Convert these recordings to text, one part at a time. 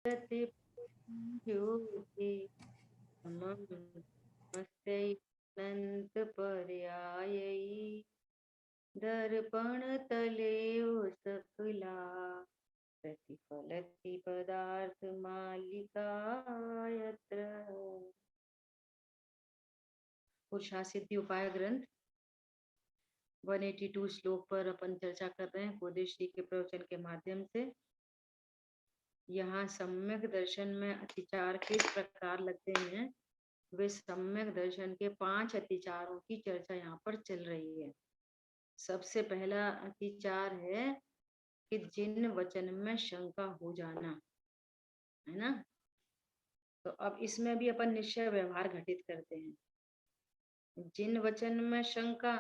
अनंत पर्यायी दर्पण तले सकला प्रतिफलति पदार्थ मालिका यत्र। पुरुषासिद्धि उपाय ग्रंथ 182 श्लोक पर अपन चर्चा कर रहे हैं गोदेश्री के प्रवचन के माध्यम से। यहाँ सम्यक दर्शन में अतिचार किस प्रकार लगते हैं, वे सम्यक दर्शन के 5 अतिचारों की चर्चा यहाँ पर चल रही है। सबसे पहला अतिचार है कि जिन वचन में शंका हो जाना, है ना। तो अब इसमें भी अपन निश्चय व्यवहार घटित करते हैं। जिन वचन में शंका,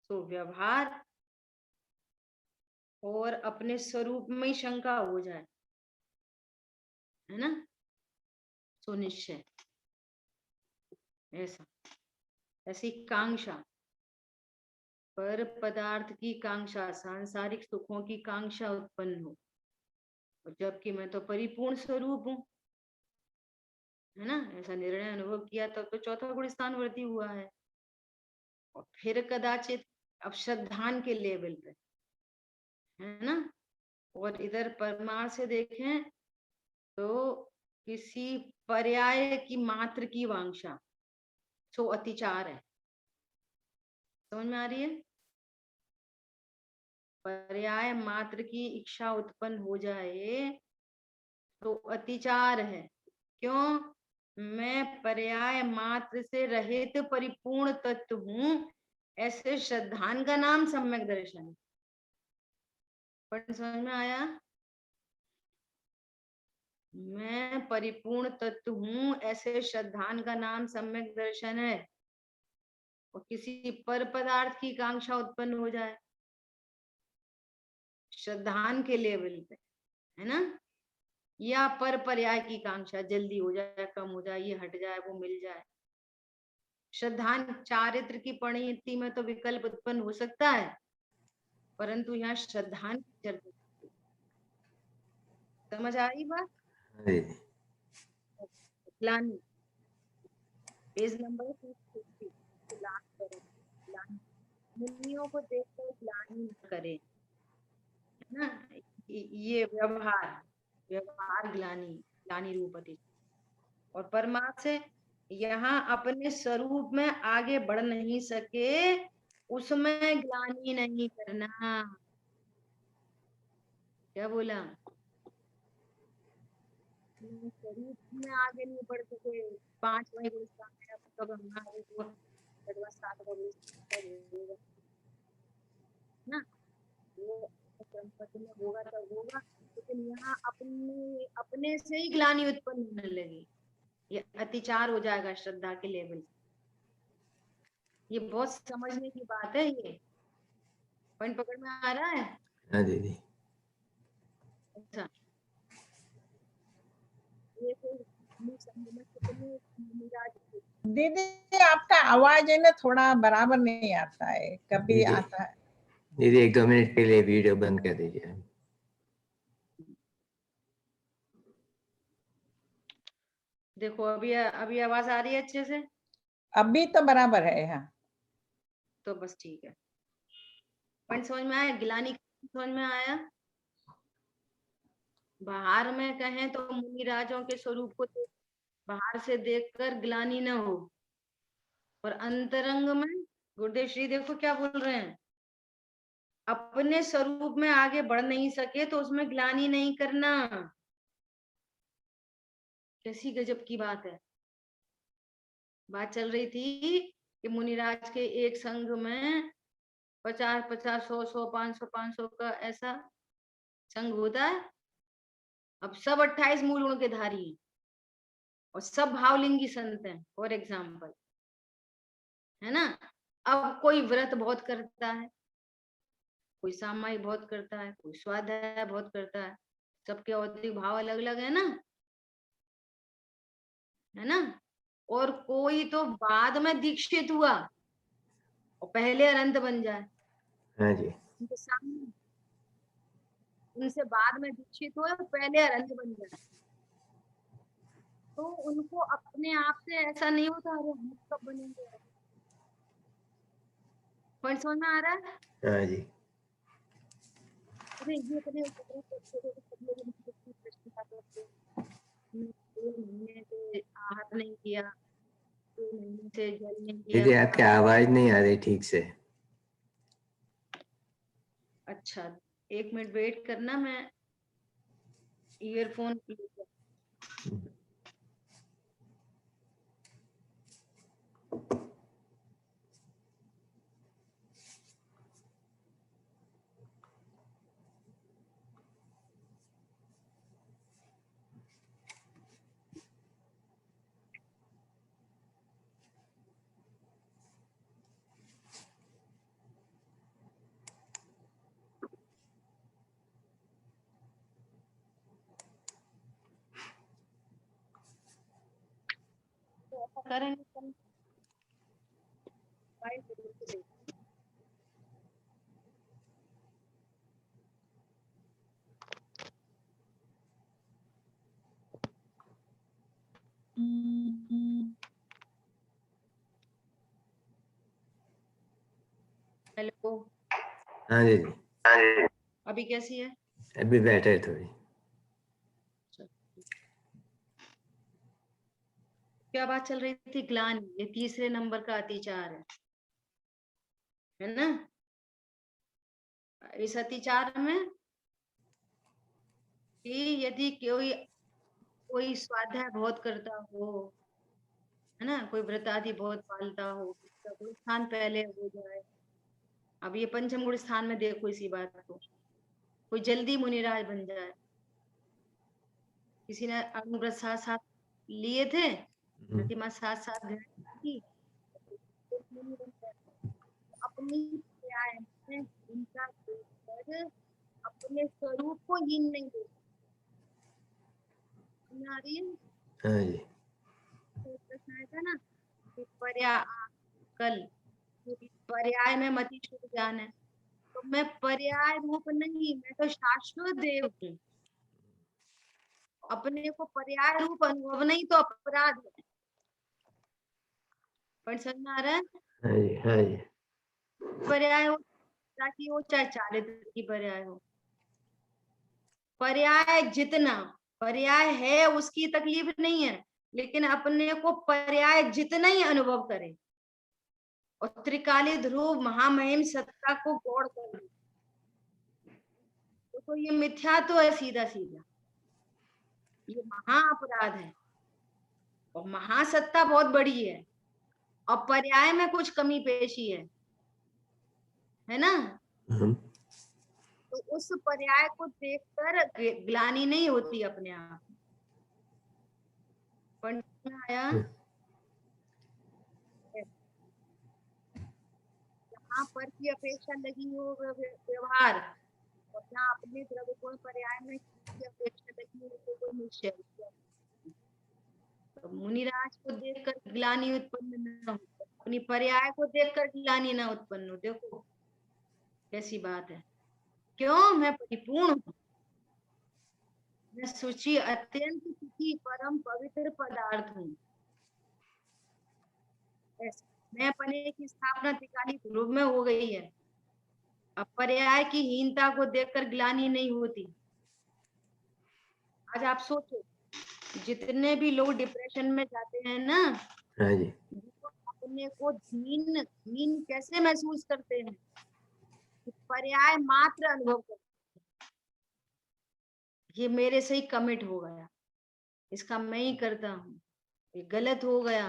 तो व्यवहार और अपने स्वरूप में ही शंका हो जाए, है ना, तो निश्चय। ऐसा ऐसी कांक्षा, पर पदार्थ की कांक्षा, सांसारिक सुखों की कांक्षा उत्पन्न हो, और जबकि मैं तो परिपूर्ण स्वरूप हूं, है ना, ऐसा निर्णय अनुभव किया तब तो चौथा गुण स्थान वृद्धि हुआ है। और फिर कदाचित अब श्रद्धान के लेवल पे, है ना, और इधर परमार्थ से देखें तो किसी पर्याय की मात्र की वांछा, सो अतिचार है। समझ में आ रही है? पर्याय मात्र की इच्छा उत्पन्न हो जाए तो अतिचार है। क्यों? मैं पर्याय मात्र से रहित परिपूर्ण तत्व हूं, ऐसे श्रद्धान का नाम सम्यक दर्शन। पर समझ में आया? मैं परिपूर्ण तत्व हूं, ऐसे श्रद्धान का नाम सम्यक दर्शन है। और किसी पर पदार्थ की कांक्षा उत्पन्न हो जाए श्रद्धान के लेवल पे, है ना, या पर पर्याय की कांक्षा, जल्दी हो जाए, कम हो जाए, ये हट जाए, वो मिल जाए। श्रद्धान चारित्र की परिणति में तो विकल्प उत्पन्न हो सकता है, परंतु यहाँ श्रद्धान की चर्चा। समझ आ रही बात? ग्लानि, पेज नंबर 250। मुनियों को देखकर ग्लानि न करे, है ना। ये व्यवहार ग्लानि, ग्लानि रूपति। और परमात्मा से यहाँ अपने स्वरूप में आगे बढ़ नहीं सके, उसमें ग्लानि नहीं करना। क्या बोला? स्वरूप में आगे नहीं बढ़ सके, 5वें गुण कब हमारे वो ना, वो संपत्ति में होगा तब होगा, लेकिन यहाँ अपने अपने से ही ग्लानि उत्पन्न होने लगी, ये अतिचार हो जाएगा श्रद्धा के लेवल। ये बहुत समझने की बात है, ये पॉइंट पकड़ में आ रहा है? हाँ दीदी। अच्छा, दीदी आपका आवाज है ना थोड़ा बराबर नहीं आता है, कभी आता है। दीदी 1-2 मिनट के लिए वीडियो बंद कर दीजिए। देखो अभी आवाज आ रही है अच्छे से? अभी तो बराबर है। यहाँ तो बस ठीक है। पॉइंट समझ में आया? गिलानी समझ में आया? बाहर में कहें तो मुनिराजों के स्वरूप को बाहर से देखकर ग्लानि न हो, और अंतरंग में गुरुदेव श्री देखो क्या बोल रहे हैं, अपने स्वरूप में आगे बढ़ नहीं सके तो उसमें ग्लानि नहीं करना। कैसी गजब की बात है। बात चल रही थी कि मुनिराज के एक संघ में 50-50, 100-100, 500-500 का ऐसा संघ होता है। अब सब 28 मूल गुण के धारी हैं और सब भावलिंगी संत हैं, फॉर एग्जाम्पल, है ना। अब कोई व्रत बहुत करता है, कोई सामायिक बहुत करता है, कोई स्वाध्याय बहुत करता है, सबके औद्योगिक भाव अलग अलग है ना। और कोई तो बाद में दीक्षित हुआ और पहले अनंत बन जाए। हाँ जी। उनके सामने उनसे बाद में दीक्षित हो, पहले अरहंत बन जाए, तो उनको अपने आप से ऐसा नहीं होता अरे हम कब बनेंगे। पॉइंट समझ में आ रहा है? हाँ जी। अरे ये इतने सब लोग प्रश्न का करते हैं। 2 महीने से आहार नहीं किया, 2 महीने से जल नहीं किया। दीदी आपकी आवाज नहीं आ रही ठीक से। अच्छा 1 मिनट वेट करना, मैं ईयरफोन करेंगे। हेलो, हाँ दीदी अभी कैसी है? अभी बेटर है थोड़ी। क्या बात चल रही थी? ग्लानि, ये 3 नंबर का अतिचार है ना? इस अतिचार में कि यदि कोई स्वाध्याय बहुत करता हो, है ना, कोई व्रत आदि बहुत पालता हो, उसका कोई स्थान पहले हो जाए। अब ये पंचम गुण स्थान में देखो इसी बात को, कोई जल्दी मुनिराज बन जाए। किसी ने अग्निव्रत साथ साथ लिए थे, प्रतिमा साथ साथ की, अपनी क्रियाएं में इनका देखकर अपने स्वरूप को हीन नहीं दे। आ रही है? हाँ जी। तो प्रश्न आया था ना कि कल पर्याय में मति शुद्ध ज्ञान है, तो मैं पर्याय रूप नहीं, मैं तो शाश्वत देव हूँ। अपने को पर्याय रूप अनुभव नहीं तो अपराध है। पर समझ में आ रहा है? हाँ जी। हाँ जी। पर्याय हो ताकि वो चाहे चारित्र की पर्याय हो, पर्याय जितना पर्याय है उसकी तकलीफ नहीं है, लेकिन अपने को पर्याय जितना ही अनुभव करे और त्रिकाली ध्रुव महामहिम सत्ता को गौड़ कर दे, तो ये मिथ्या तो है सीधा सीधा, ये महा अपराध है। और महासत्ता बहुत बड़ी है और पर्याय में कुछ कमी पेशी है ना? तो उस पर्याय को देखकर ग्लानि नहीं होती अपने आप। पंडित आया जहाँ पर की अपेक्षा लगी हो व्यवहार, और जहाँ अपने द्रव्य गुण पर्याय में की अपेक्षा लगी हो तो कोई निश्चय। तो मुनिराज को देखकर ग्लानि उत्पन्न न हो, अपनी पर्याय को देखकर ग्लानि न उत्पन्न हो। देखो कैसी बात है। क्यों? मैं परिपूर्ण हूँ, मैं शुचि अत्यंत शुचि परम पवित्र पदार्थ हूँ। मैं अपने की स्थापना त्रिकाली ध्रुव में हो गई है। अब पर्याय की हीनता को देखकर ग्लानि नहीं होती। आज आप सोचो, जितने भी लोग डिप्रेशन में जाते हैं ना, हाँ जी। अपने को हीन हीन कैसे महसूस करते हैं? पर्याय मात्र अनुभव करते, ये मेरे से ही कमिट हो गया, इसका मैं ही करता हूँ, ये गलत हो गया।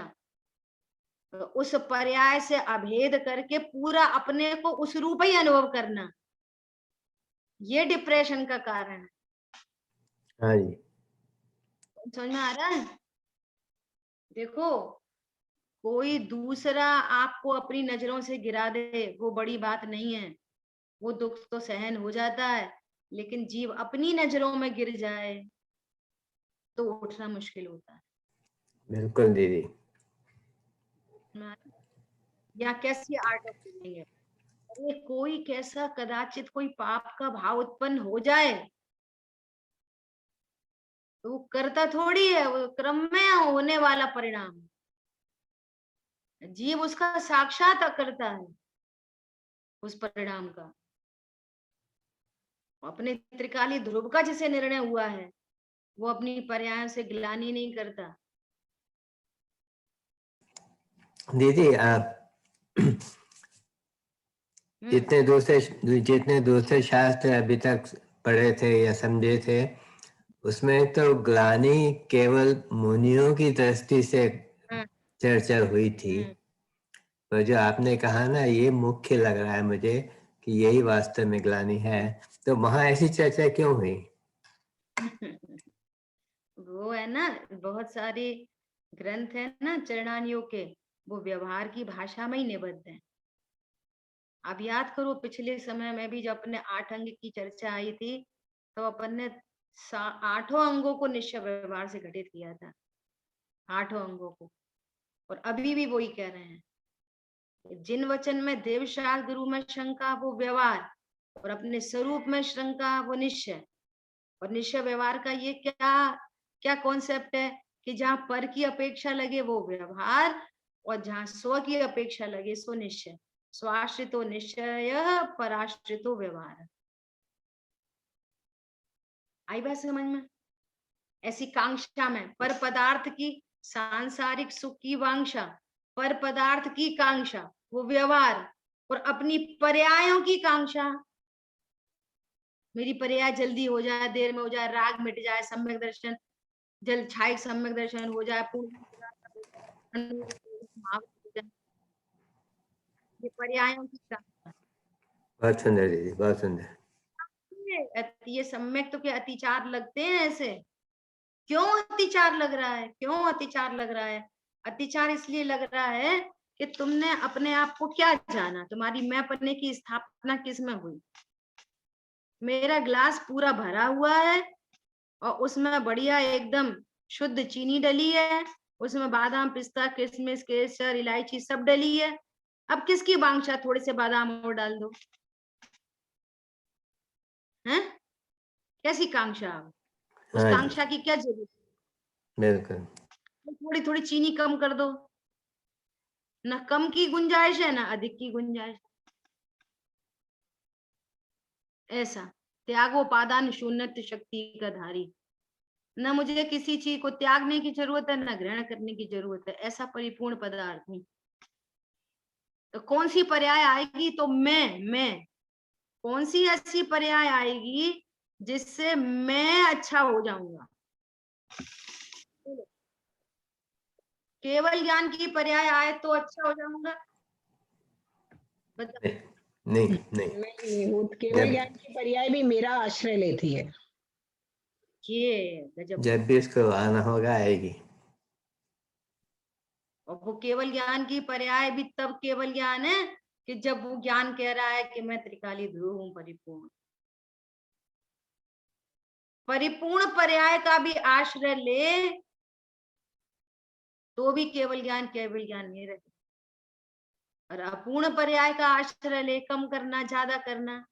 तो उस पर्याय से अभेद करके पूरा अपने को उस रूप ही अनुभव करना, ये डिप्रेशन का कारण है। हाँ जी। समझ में आ रहा है? देखो, कोई दूसरा आपको अपनी नजरों से गिरा दे वो बड़ी बात नहीं है, वो दुख तो सहन हो जाता है, लेकिन जीव अपनी नजरों में गिर जाए तो उठना मुश्किल होता है। बिल्कुल दीदी। या कैसी आर्ट ऑफ लिविंग है। अरे कोई कैसा कदाचित कोई पाप का भाव उत्पन्न हो जाए तो वो करता थोड़ी है, वो क्रम में होने वाला परिणाम। जीव उसका साक्षात करता है उस परिणाम का। अपने त्रिकाली ध्रुव का जिसे निर्णय हुआ है वो अपनी पर्यायों से ग्लानि नहीं करता। दीदी आप जितने दूसरे शास्त्र अभी तक पढ़े थे या समझे थे, उसमें तो ग्लानि केवल मुनियों की दृष्टि से हाँ, चर्चा हुई थी, पर जो आपने कहा ना, ये मुख्य लग रहा है मुझे कि यही वास्तव में ग्लानि है। तो वहां ऐसी चर्चा क्यों हुई? वो है ना, बहुत सारे ग्रंथ है ना चरणानियों के, वो व्यवहार की भाषा में ही निबद्ध है। आप याद करो पिछले समय में भी जब अपने 8 अंग की चर्चा आई थी, तो अपन ने 8 अंगों को निश्चय व्यवहार से घटित किया था, 8 अंगों को। और अभी भी वही कह रहे हैं, जिन वचन में देव शास्त्र गुरु में शंका वो व्यवहार, और अपने स्वरूप में शंका वो निश्चय। और निश्चय व्यवहार का ये क्या क्या कॉन्सेप्ट है कि जहां पर की अपेक्षा लगे वो व्यवहार, और जहां स्व की अपेक्षा लगे सो निश्चय। स्वाश्रितो निश्चय, पराश्रितो व्यवहार। आई बात समझ में? ऐसी कांक्षा में पर पदार्थ की सांसारिक सुख की वांछा, पर पदार्थ की कांक्षा वो व्यवहार, और अपनी पर्यायों की कांक्षा, मेरी पर्याय जल्दी हो जाए, देर में हो जाए, राग मिट जाए, सम्यक दर्शन जल छाई, सम्यक दर्शन हो जाए, ये पर्यायों की कांक्षा। बहुत सुंदर दीदी, बहुत सुंदर। ये सम्यक तो क्या अतिचार लगते हैं ऐसे? क्यों अतिचार लग रहा है? क्यों अतिचार लग रहा है? अतिचार इसलिए लग रहा है कि तुमने अपने आप को क्या जाना, तुम्हारी मैं पन्ने की स्थापना किस में हुई। मेरा ग्लास पूरा भरा हुआ है और उसमें बढ़िया एकदम शुद्ध चीनी डली है, उसमें बादाम पिस्ता किशमिश केसर इलायची सब डली है। अब किसकी वांछा थोड़े से बादाम और डाल दो? हैं? कैसी कांक्षा? उस हाँ जी, कांक्षा की क्या जरूरत? बिल्कुल। थोड़ी थोड़ी चीनी कम कर दो। ना कम की गुंजाइश है ना अधिक की गुंजाइश। ऐसा त्यागो पादान शून्यत्व शक्ति का धारी। न मुझे किसी चीज को त्यागने की जरूरत है, न ग्रहण करने की जरूरत है, ऐसा परिपूर्ण पदार्थ हूं। तो कौन सी पर्याय आएगी? तो मैं कौन सी ऐसी पर्याय आएगी जिससे मैं अच्छा हो जाऊंगा? केवल ज्ञान की पर्याय आए तो अच्छा हो जाऊंगा? बताओ। नहीं नहीं, नहीं, वो केवल जब ज्ञान की पर्याय भी मेरा आश्रय लेती है। ये गजब। जब भी उसको आना होगा आएगी। और वो केवल ज्ञान की पर्याय भी तब केवल ज्ञान है कि जब वो ज्ञान कह रहा है कि मैं त्रिकाली ध्रुव हूं, परिपूर्ण। परिपूर्ण पर्याय का भी आश्रय ले तो भी केवल ज्ञान नहीं रहे। और अपूर्ण पर्याय का आश्रय ले, कम करना ज्यादा करना।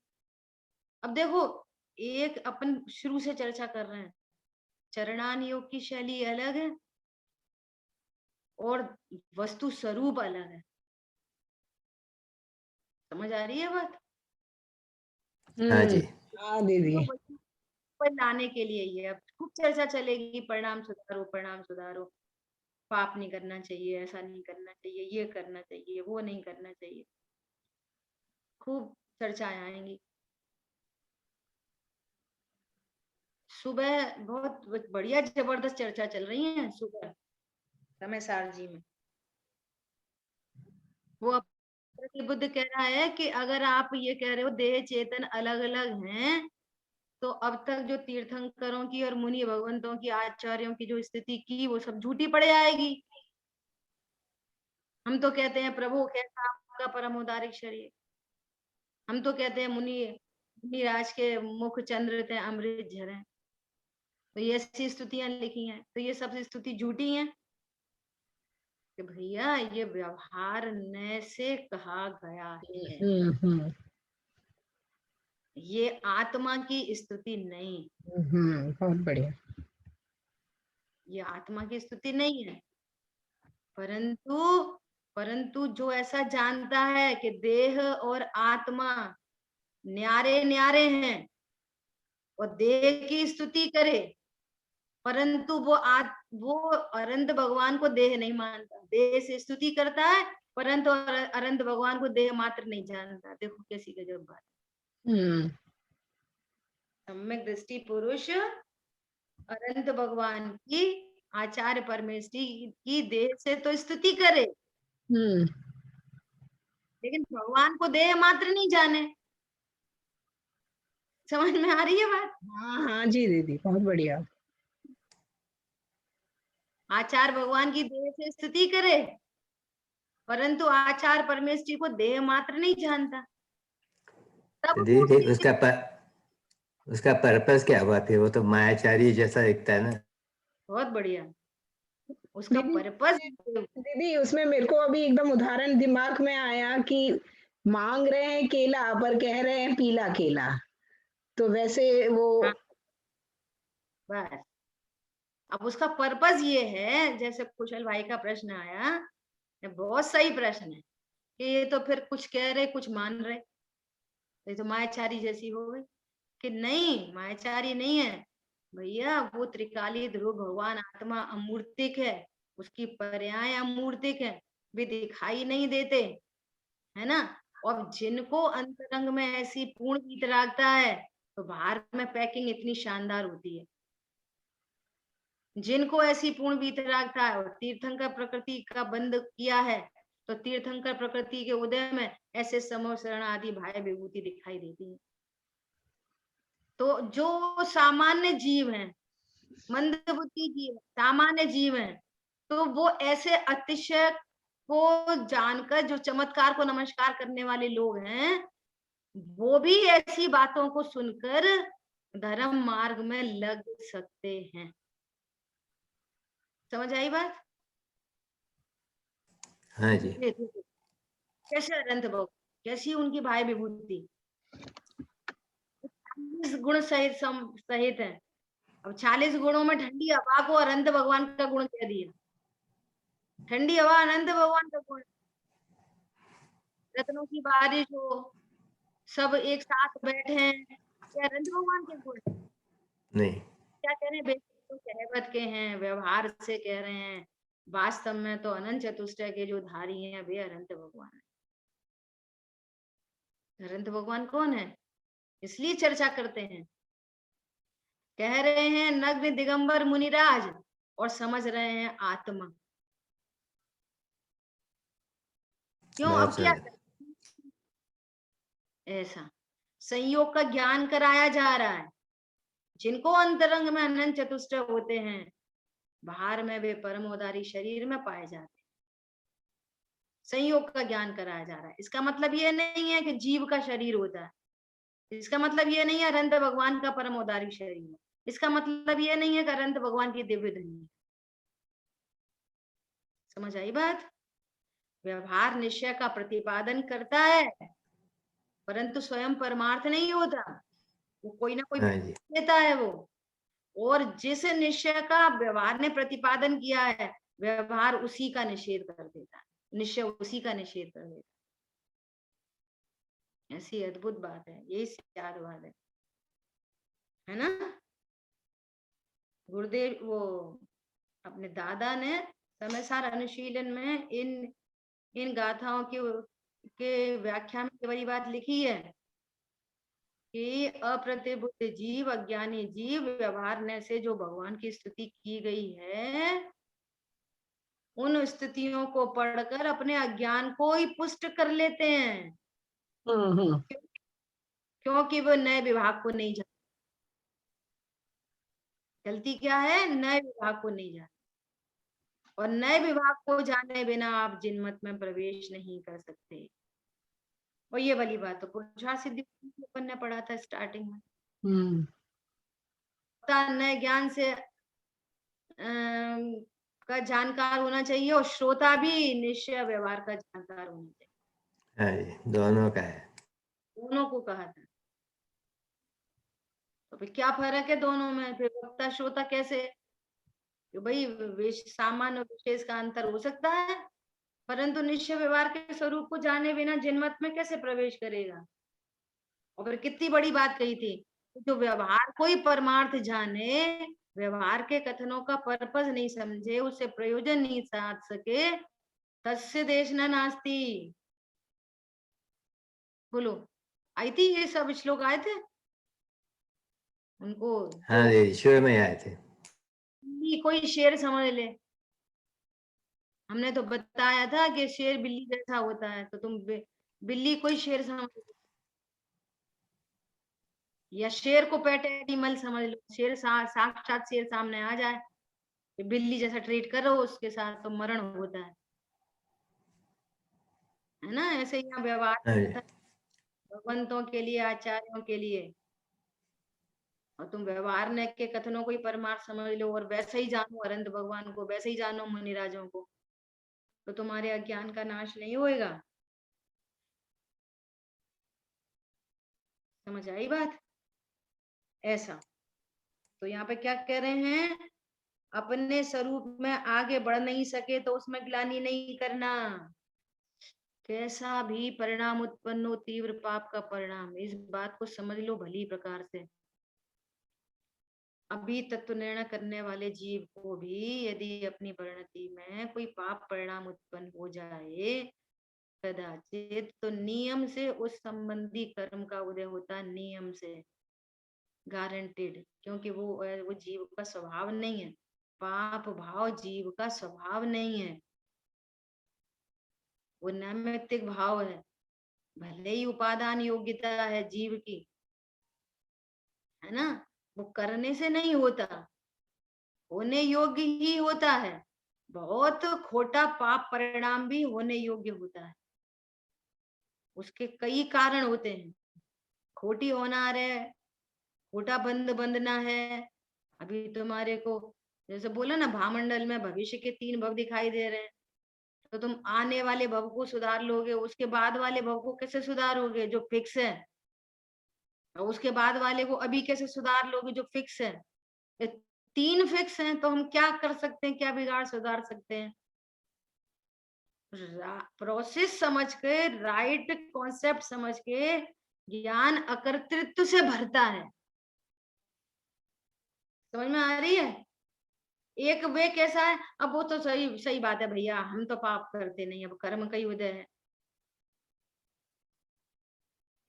अब देखो, एक अपन शुरू से चर्चा कर रहे हैं, चरणान योग की शैली अलग है और वस्तु स्वरूप अलग है। समझ आ रही है बात? हाँ जी, हाँ दीदी। तो वस्तु पर लाने के लिए ये अब खूब चर्चा चलेगी, परिणाम सुधारो, परिणाम सुधारो, पाप नहीं करना चाहिए, ऐसा नहीं करना चाहिए, ये करना चाहिए, वो नहीं करना चाहिए, खूब चर्चाएं आएंगी। सुबह बहुत बढ़िया जबरदस्त चर्चा चल रही है सुबह समय सार जी में। वो बुद्ध कह रहा है कि अगर आप ये कह रहे हो देह चेतन अलग अलग हैं, तो अब तक जो तीर्थंकरों की और मुनि भगवंतों की आचार्यों की जो स्थिति की वो सब झूठी पड़ जाएगी। हम तो कहते हैं प्रभु कैसा आपका परम उदारिक शरीर। हम तो कहते हैं मुनि मुनि राज के मुख चंद्र थे अमृत झरे। तो ये ऐसी स्तुतियां लिखी हैं, तो ये सब स्तुति झूठी हैं कि भैया ये व्यवहार न से कहा गया है, हम्म। ये आत्मा की स्तुति नहीं। बहुत बढ़िया। ये आत्मा की स्तुति नहीं है। परंतु परंतु जो ऐसा जानता है कि देह और आत्मा न्यारे न्यारे हैं और देह की स्तुति करे, परंतु वो अनंत भगवान को देह नहीं मानता, देह से स्तुति करता है, परंतु अनंत भगवान को देह मात्र नहीं जानता। देखो कैसी गजब बात। सम्यक दृष्टि पुरुष अनंत भगवान की आचार्य परमेष्ठी की देह से तो स्तुति करे, लेकिन भगवान को देह मात्र नहीं जाने। समझ में आ रही है बात? हाँ हाँ जी दीदी, बहुत बढ़िया। आचार्य भगवान की देह से स्तुति करे, परंतु आचार्य परमेष्ठी को देह मात्र नहीं जानता। तब दीदी उसका पर्पस क्या हुआ फिर? वो तो मायाचारी जैसा दिखता है ना। बहुत बढ़िया, उसका पर्पस। दीदी उसमें मेरे को अभी एकदम उदाहरण दिमाग में आया कि मांग रहे हैं केला पर कह रहे हैं पीला केला, तो वैसे वो हाँ, बस अब उसका पर्पस ये है, जैसे कुशल भाई का प्रश्न आया, ये बहुत सही प्रश्न है कि ये तो फिर कुछ कह रहे कुछ मान रहे, ये तो मायाचारी जैसी हो गई। कि नहीं, मायाचारी नहीं है भैया, वो त्रिकाली ध्रुव भगवान आत्मा अमूर्तिक है, उसकी पर्याय अमूर्तिक है, वे दिखाई नहीं देते, है ना। और जिनको अंतरंग में ऐसी पूर्ण वितरागता है तो बाहर में पैकिंग इतनी शानदार होती है। जिनको ऐसी पूर्ण वितरागता है और तीर्थंकर प्रकृति का बंद किया है, तो तीर्थंकर प्रकृति के उदय में ऐसे समो शरण आदि भाई विभूति दिखाई देती है। तो जो सामान्य जीव हैं, मंदबुद्धि जीव, सामान्य जीव हैं, तो वो ऐसे अतिशय को जानकर, जो चमत्कार को नमस्कार करने वाले लोग हैं, वो भी ऐसी बातों को सुनकर धर्म मार्ग में लग सकते हैं। समझ आई बात? हाँ जी। कैसे अनंत भोग, कैसी उनकी भाई विभूति 40 गुण सहित है। अब 40 गुणों में ठंडी हवा को अनंत भगवान का गुण कह दिया। ठंडी हवा अनंत भगवान का गुण, रत्नों की बारिश हो, सब एक साथ बैठे हैं, ये अनंत भगवान के गुण नहीं। क्या कह रहे हैं? तो कहवत के हैं, व्यवहार से कह रहे हैं, वास्तव में तो अनंत चतुष्टय के जो धारी हैं वे अनंत भगवान है। अनंत भगवान कौन है? इसलिए चर्चा करते हैं, कह रहे हैं नग्न दिगंबर मुनिराज, और समझ रहे हैं आत्मा। क्यों? अब क्या ऐसा संयोग का ज्ञान कराया जा रहा है। जिनको अंतरंग में अनंत चतुष्टय होते हैं, बाहर में वे परमोदारी शरीर में पाए जाते हैं। संयोग का ज्ञान कराया जा रहा है। इसका मतलब ये नहीं है कि जीव का शरीर होता है, इसका मतलब ये नहीं है अनंत भगवान का परमोदारी शरीर है, इसका मतलब ये नहीं है कि अनंत भगवान की दिव्य धनी है। समझ आई बात? व्यवहार निश्चय का प्रतिपादन करता है, परंतु स्वयं परमार्थ नहीं होता, वो कोई ना कोई देता है वो। और जिस निश्चय का व्यवहार ने प्रतिपादन किया है, व्यवहार उसी का निषेध कर देता है, निश्चय उसी का निषेध कर देता है। ऐसी अद्भुत बात है, यही सिद्धार्थवाद है ना। गुरुदेव वो अपने दादा ने समय सार अनुशीलन में इन गाथाओं के व्याख्या में ये बड़ी बात लिखी है कि अप्रतिबुद्ध जीव, अज्ञानी जीव, व्यवहार ने से जो भगवान की स्तुति की गई है, उन स्थितियों को पढ़कर अपने अज्ञान को ही पुष्ट कर लेते हैं, क्योंकि वो नए विभाग को नहीं जानते। गलती क्या है? नए विभाग को नहीं जानते, और नए विभाग को जाने बिना आप जिनमत में प्रवेश नहीं कर सकते। और ये वाली बात तो पुरुषार्थ सिद्धि अपन ने पढ़ा था स्टार्टिंग में। नए ज्ञान से का जानकार होना चाहिए, और श्रोता भी निश्चय व्यवहार का जानकार होना चाहिए। दोनों का है, दोनों को कहा था। तो फिर क्या फर्क है दोनों में? फिर वक्ता श्रोता कैसे कि भाई सामान्य और विशेष का अंतर हो सकता है, परंतु निश्चय व्यवहार के स्वरूप को जाने बिना जिनमत में कैसे प्रवेश करेगा। और फिर कितनी बड़ी बात कही थी, जो व्यवहार को ही परमार्थ जाने, व्यवहार के कथनों का पर्पस नहीं समझे, उससे प्रयोजन नहीं साध सके, तस्य देश न नास्ति। बोलो, आई थी ये सब श्लोक आए थे उनको? हाँ जी, शुरू में आए थे। कोई शेर समझ ले, हमने तो बताया था कि शेर बिल्ली जैसा होता है, तो तुम बिल्ली कोई शेर समझ लो, या शेर को पेट एनिमल समझ लो, शेर साक्षात शेर सामने आ जाए, बिल्ली जैसा ट्रीट करो उसके साथ तो मरण होता है ना। ऐसे यहाँ व्यवहार हाँ जी। भगवंतों के लिए, आचार्यों के लिए, और तुम व्यवहार ने के कथनों को ही परमार्थ समझ लो और वैसे ही जानो अनंत भगवान को, वैसे ही जानो मुनिराजों को, तो तुम्हारे अज्ञान का नाश नहीं होएगा। समझ आई बात? ऐसा तो यहाँ पे क्या कह रहे हैं, अपने स्वरूप में आगे बढ़ नहीं सके तो उसमें ग्लानि नहीं करना। कैसा भी परिणाम उत्पन्न हो, तीव्र पाप का परिणाम, इस बात को समझ लो भली प्रकार से। अभी तत्व निर्णय करने वाले जीव को भी यदि अपनी परिणति में कोई पाप परिणाम उत्पन्न हो जाए कदाचित, तो नियम से उस संबंधी कर्म का उदय होता है, नियम से गारंटेड, क्योंकि वो जीव का स्वभाव नहीं है, पाप भाव जीव का स्वभाव नहीं है, वो नैमित्तिक भाव है। भले ही उपादान योग्यता है जीव की, है ना, वो करने से नहीं होता, होने योग्य ही होता है। बहुत खोटा पाप परिणाम भी होने योग्य होता है, उसके कई कारण होते हैं। खोटी होनार है, खोटा बंध बंधना है। अभी तुम्हारे को जैसे बोला ना, भामंडल में भविष्य के 3 भव दिखाई दे रहे हैं, तो तुम आने वाले भव को सुधार लोगे, उसके बाद वाले भव को कैसे सुधारोगे जो फिक्स है, और उसके बाद वाले को अभी कैसे सुधार लोगे जो फिक्स है। 3 फिक्स हैं, तो हम क्या कर सकते हैं, क्या बिगाड़ सुधार सकते हैं? प्रोसेस समझ के, राइट कॉन्सेप्ट समझ के, ज्ञान अकर्तृत्व से भरता है। समझ में आ रही है? एक वे कैसा है, अब वो तो सही सही बात है भैया, हम तो पाप करते नहीं, अब कर्म का ही उदय है।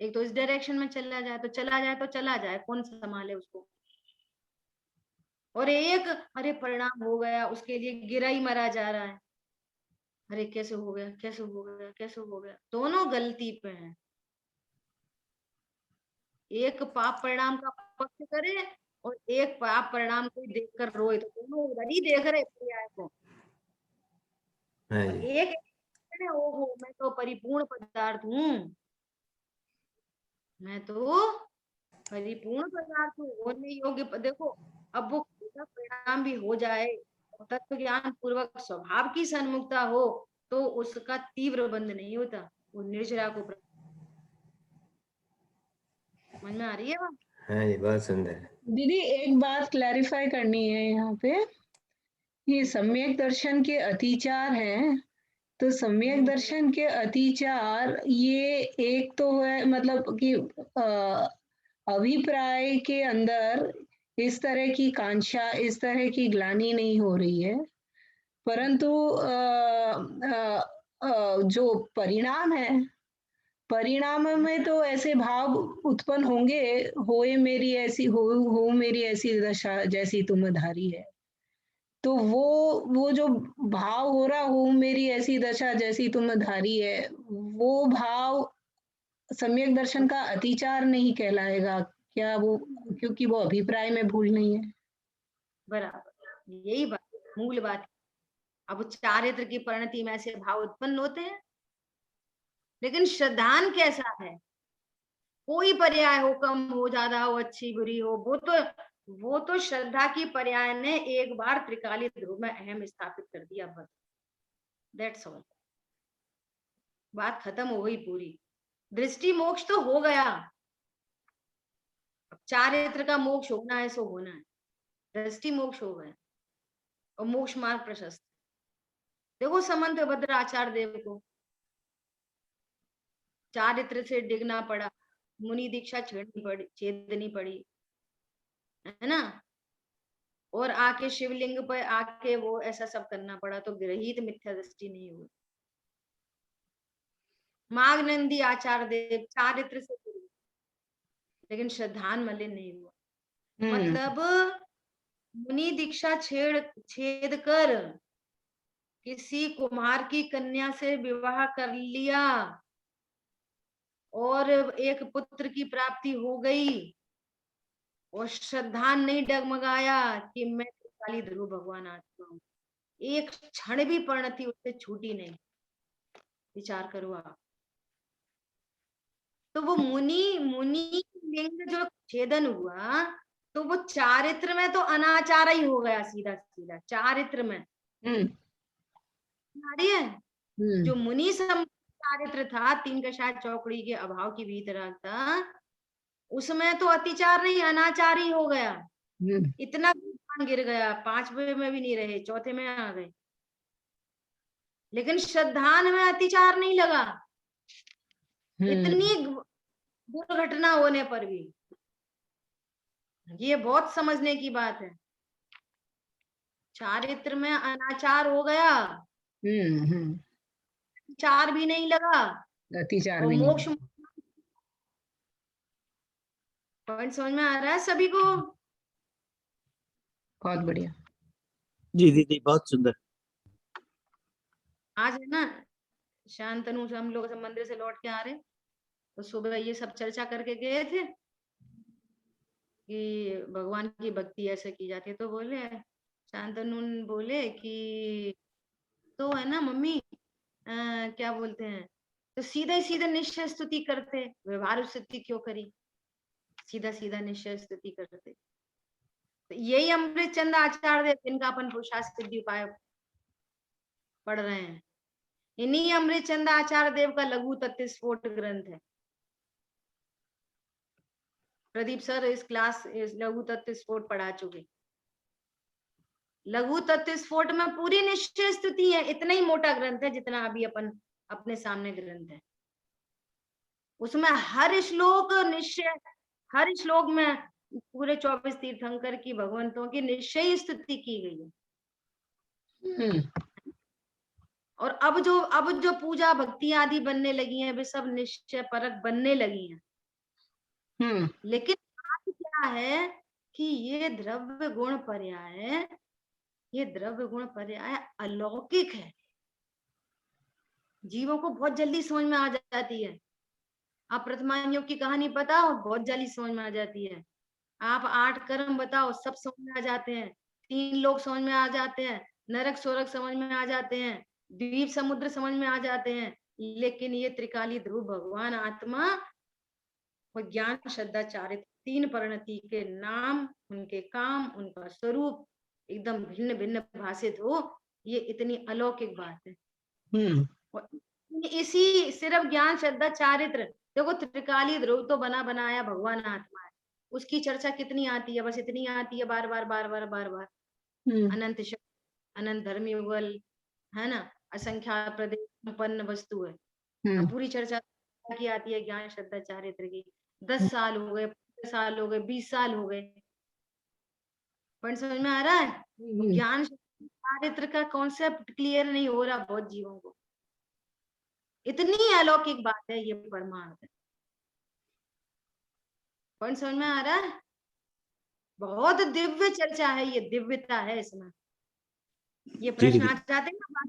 एक तो इस डायरेक्शन में चला जाए तो चला जाए, तो चला जाए, कौन संभाले उसको। और एक अरे परिणाम हो गया, उसके लिए गिरा ही मरा जा रहा है, अरे कैसे हो गया, कैसे हो गया, कैसे हो गया। दोनों गलती पे हैं, एक पाप परिणाम का पक्ष करे और एक पाप परिणाम को देखकर रोए, तो दोनों उधर ही देख रहे पर्याय को। हाँ और जी। एक ओहो मैं तो परिपूर्ण पदार्थ हूँ, मैं तो परिपूर्ण पदार्थ हूँ, होने योग्य। देखो अब वो परिणाम भी हो जाए, तत्व ज्ञान पूर्वक स्वभाव की सन्मुखता हो, तो उसका तीव्र बंध नहीं होता, वो निर्जरा को समझ में आ रही है बात? हाँ जी, बहुत सुंदर है। दीदी एक बात क्लैरिफाई करनी है यहाँ पे, ये सम्यक दर्शन के अतिचार हैं, तो सम्यक दर्शन के अतिचार ये एक तो है, मतलब कि अभिप्राय के अंदर इस तरह की कांक्षा, इस तरह की ग्लानि नहीं हो रही है, परंतु जो परिणाम है, परिणाम में तो ऐसे भाव उत्पन्न होंगे, होए मेरी ऐसी हो मेरी ऐसी दशा जैसी तुम धारी है, तो वो जो भाव हो रहा, हो मेरी ऐसी दशा जैसी तुम धारी है, वो भाव सम्यक दर्शन का अतिचार नहीं कहलाएगा क्या? वो क्योंकि वो अभिप्राय में भूल नहीं है। बराबर, यही बात, मूल बात। अब चारित्र की परिणति में ऐसे भाव उत्पन्न होते हैं, लेकिन श्रद्धान कैसा है, कोई पर्याय हो, कम हो, ज्यादा हो, अच्छी बुरी हो, वो तो श्रद्धा की पर्याय ने एक बार त्रिकाली ध्रुव में अहम स्थापित कर दिया, बस दैट्स ऑल, बात खत्म हो गई पूरी। दृष्टि मोक्ष तो हो गया, अब चारित्र का मोक्ष होना है सो होना है, दृष्टि मोक्ष हो गया। और मोक्ष मार्ग प्रशस्त। देखो समंत भद्र आचार्य देव को चारित्र से डिगना पड़ा, मुनि दीक्षा छेदनी पड़ी, है ना, और आके शिवलिंग पर आके वो ऐसा सब करना पड़ा, तो ग्रहित मिथ्या दृष्टि नहीं हुई। माघनंदी आचार्य देव चारित्र से जुड़े, लेकिन श्रद्धान मलिन नहीं हुआ। मतलब मुनि दीक्षा छेद कर किसी कुम्हार की कन्या से विवाह कर लिया और एक पुत्र की प्राप्ति हो गई, और श्रद्धान नहीं डगमगाया कि मैं काली ध्रुव भगवान आत्मा हूं। एक क्षण भी परिणति उससे छूटी नहीं। विचार करो आप। तो वो मुनि लिंग जो छेदन हुआ, तो वो चारित्र में तो अनाचार ही हो गया, सीधा सीधा चारित्र में। जो मुनि चारित्र था, तीन का शायद चौकड़ी के अभाव की भीतर था, उसमें तो अतिचार नहीं अनाचार ही हो गया। इतना गिर गया, 5वें में भी नहीं रहे, चौथे में आ गए। लेकिन श्रद्धान में अतिचार नहीं लगा, इतनी दुर्घटना होने पर भी। ये बहुत समझने की बात है। चारित्र में अनाचार हो गया, चार भी नहीं लगा, अतिचार और मोक्ष। पॉइंट समझ में आ रहा है सभी को? बहुत बढ़िया। जी दीदी, बहुत सुंदर। आज है ना, शांतनु से हम लोग सब मंदिर से लौट के आ रहे, तो सुबह ये सब चर्चा करके गए थे कि भगवान की भक्ति ऐसे की जाती है। तो बोले, शांतनु बोले कि तो है ना मम्मी, क्या बोलते हैं, तो सीधा सीधा निश्चय स्तुति करते, व्यवहार स्तुति क्यों करी, सीधा सीधा निश्चय स्तुति करते। तो यही अमृत चंद आचार्य देव, जिनका अपन पुरुषार्थ सिद्धि उपाय पढ़ रहे हैं, इन्हीं अमृत चंद आचार्य देव का लघु तत्व स्फोट ग्रंथ है। प्रदीप सर इस क्लास इस लघु तत्व स्फोट पढ़ा चुके। लघु तत्व स्फोट में पूरी निश्चय स्तुति है। इतना ही मोटा ग्रंथ है जितना अभी अपन अपने सामने ग्रंथ है। उसमें हर श्लोक निश्चय, हर श्लोक में पूरे 24 तीर्थंकर की, भगवंतों की निश्चय स्तुति की गई है। और अब जो पूजा भक्ति आदि बनने लगी हैं, वे सब निश्चय परक बनने लगी हैं। लेकिन बात क्या है कि ये द्रव्य गुण पर्याय, ये द्रव्य गुण पर्याय अलौकिक है, जीवों को बहुत जल्दी समझ में आ जाती है। आप प्रथमायोग की कहानी बताओ, बहुत जल्दी समझ में आ जाती है। आप 8 कर्म बताओ, सब समझ में आ जाते हैं। 3 लोग समझ में आ जाते हैं, नरक स्वर्ग समझ में आ जाते हैं, द्वीप समुद्र समझ में आ जाते हैं। लेकिन ये त्रिकाली ध्रुव भगवान आत्मा और ज्ञान श्रद्धा चारित्र, 3 परिणति के नाम, उनके काम, उनका स्वरूप एकदम भिन्न भिन्न भाषित हो, ये इतनी अलौकिक बात है। और इसी सिर्फ ज्ञान श्रद्धा चारित्र, देखो त्रिकाली ध्रुव तो बना बनाया भगवान आत्मा है, उसकी चर्चा कितनी आती है, बस इतनी आती है बार बार बार बार बार बार। अनंत शक्ति, अनंत धर्म युगल, है ना, असंख्या प्रदेश संपन्न वस्तु है। अब पूरी चर्चा की आती है ज्ञान श्रद्धा चारित्र की। 10 साल हो गए, 15 साल हो गए, 20 साल हो गए, पॉइंट समझ में आ रहा है? ज्ञान चारित्र का कॉन्सेप्ट क्लियर नहीं हो रहा बहुत जीवों को। इतनी अलौकिक बात है ये परमार्थ है। पॉइंट समझ में आ रहा है? बहुत दिव्य चर्चा है ये, दिव्यता है इसमें। ये प्रश्न आ जाते हैं ना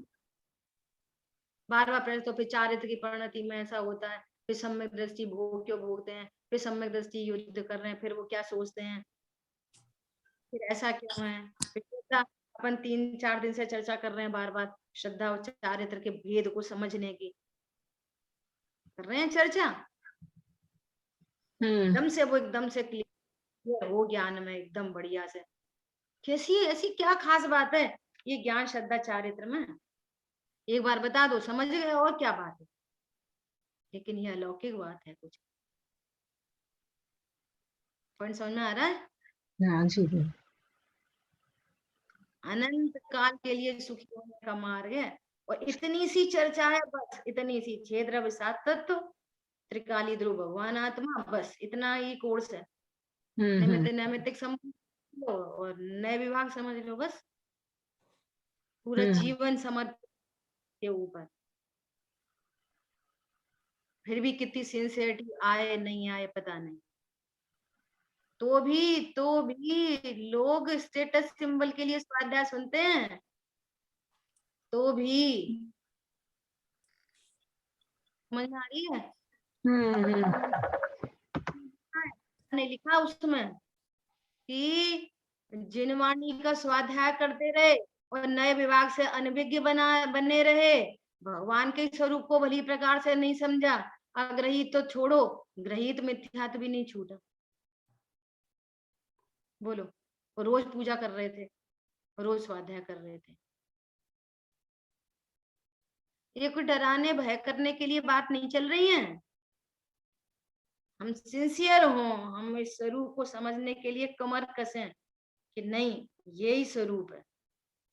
बार बार प्रश्न, तो फिर चारित्र की परिणति में ऐसा होता है, फिर सम्यक दृष्टि भोग क्यों भोगते हैं, फिर सम्यक दृष्टि युद्ध कर रहे हैं, फिर वो क्या सोचते हैं, फिर ऐसा क्यों है, फिर अपन 3-4 दिन से चर्चा कर रहे हैं बार बार श्रद्धा और चारित्र के भेद को समझने की कर रहे हैं चर्चा। एकदम से वो एकदम से क्लियर हो ज्ञान में एकदम बढ़िया से। कैसी ऐसी क्या खास बात है ये ज्ञान श्रद्धा चारित्र में? एक बार बता दो, समझ गए, और क्या बात है? लेकिन ये अलौकिक बात है कुछ। पॉइंट समझ में आ रहा है? हाँ जी। अनंत काल के लिए सुखी होने का मार्ग है। और इतनी सी चर्चा है, बस इतनी सी, छह द्रव्य सात तत्व, त्रिकाली ध्रुव भगवान आत्मा, बस इतना ही कोर्स है। निमित्त नैमित्तिक समझ लो और नए विभाग समझ लो, बस पूरा जीवन समर्पित के ऊपर। फिर भी कितनी सिंसियरिटी आए नहीं आए पता नहीं, तो भी लोग स्टेटस सिंबल के लिए स्वाध्याय सुनते हैं, तो भी समझ में आ रही है। ने लिखा उसमें कि जिनवाणी का स्वाध्याय करते रहे और नए विभाग से अनभिज्ञ बने रहे, भगवान के स्वरूप को भली प्रकार से नहीं समझा, अग्रहित तो छोड़ो, ग्रहित मिथ्यात्व भी नहीं छूटा। बोलो, रोज पूजा कर रहे थे, रोज स्वाध्याय कर रहे थे। ये कोई डराने भय करने के लिए बात नहीं चल रही है। हम सिंसियर हों, हम इस स्वरूप को समझने के लिए कमर कसें कि नहीं यही स्वरूप है,